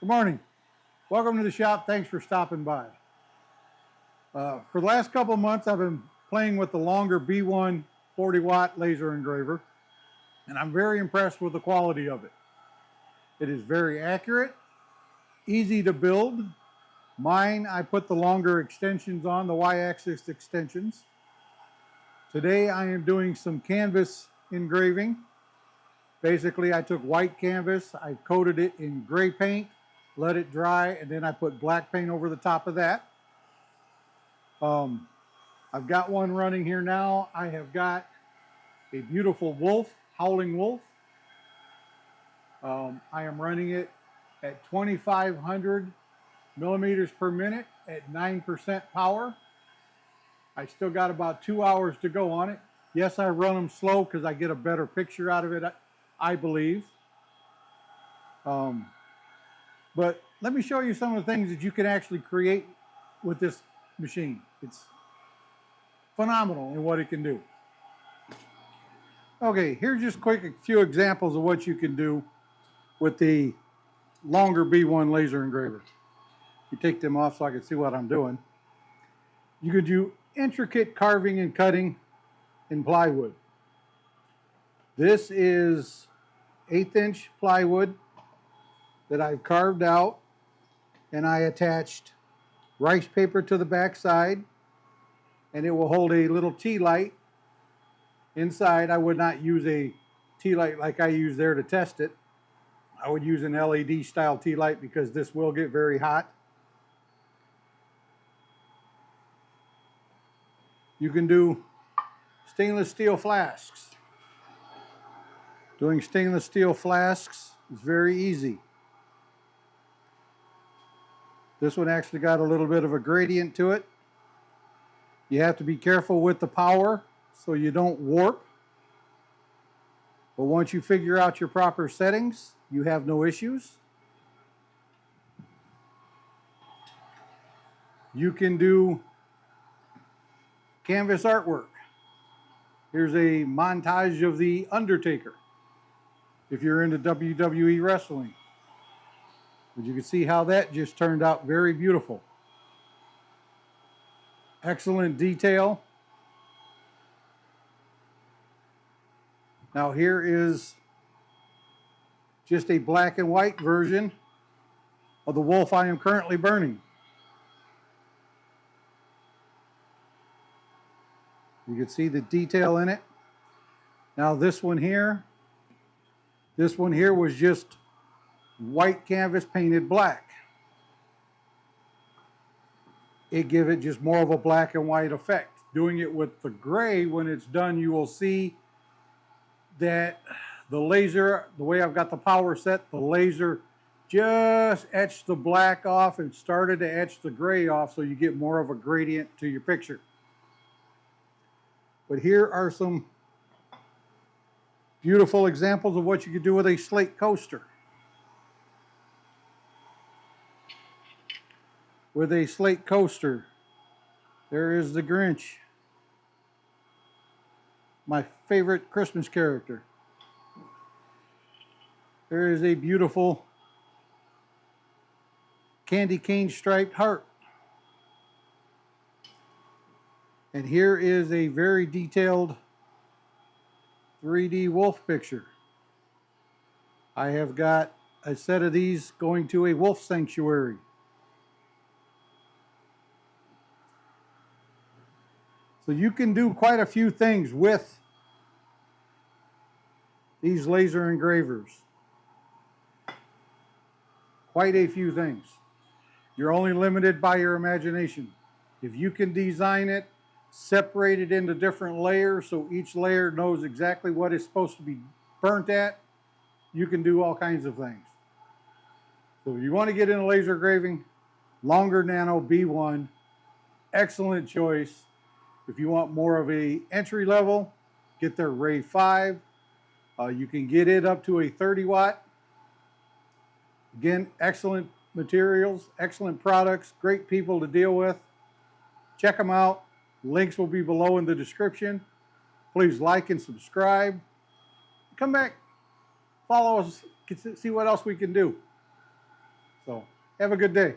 Good morning. Welcome to the shop. Thanks for stopping by. For the last couple of months, I've been playing with the longer B1 40-watt laser engraver, and I'm very impressed with the quality of it. It is very accurate, easy to build. Mine, I put the longer extensions on, the Y-axis extensions. Today, I am doing some canvas engraving. Basically, I took white canvas, I coated it in gray paint, let it dry, and then I put black paint over the top of that. I've got one running here now. I have got a beautiful wolf, howling wolf. I am running it at 2,500 millimeters per minute at 9% power. I still got about 2 hours to go on it. Yes, I run them slow because I get a better picture out of it, I believe. But let me show you some of the things that you can actually create with this machine. It's phenomenal in what it can do. Okay, here's just a few examples of what you can do with the longer B1 laser engraver. You take them off so I can see what I'm doing. You could do intricate carving and cutting in plywood. This is 1/8" plywood that I've carved out, and I attached rice paper to the back side, and it will hold a little tea light inside. I would not use a tea light like I use there to test it. I would use an LED style tea light because this will get very hot. You can do stainless steel flasks. Doing stainless steel flasks is very easy. This one actually got a little bit of a gradient to it. You have to be careful with the power so you don't warp. But once you figure out your proper settings, you have no issues. You can do canvas artwork. Here's a montage of The Undertaker, if you're into WWE wrestling. But you can see how that just turned out very beautiful. Excellent detail. Now here is just a black and white version of the wolf I am currently burning. You can see the detail in it. Now this one here was just white canvas painted black. It gives it just more of a black and white effect. Doing it with the gray, when it's done, you will see that the laser, the way I've got the power set, the laser just etched the black off and started to etch the gray off, so you get more of a gradient to your picture. But here are some beautiful examples of what you could do with a slate coaster. With a slate coaster, there is the Grinch, my favorite Christmas character. There is a beautiful candy cane striped heart. And here is a very detailed 3D wolf picture. I have got a set of these going to a wolf sanctuary. So you can do quite a few things with these laser engravers. Quite a few things. You're only limited by your imagination. If you can design it, separate it into different layers so each layer knows exactly what it's supposed to be burnt at, you can do all kinds of things. So if you want to get into laser engraving, longer nano B1, excellent choice. If you want more of a entry level, get their Ray 5. You can get it up to a 30 watt. Again, excellent materials, excellent products, great people to deal with. Check them out. Links will be below in the description. Please like and subscribe. Come back, follow us, see what else we can do. So have a good day.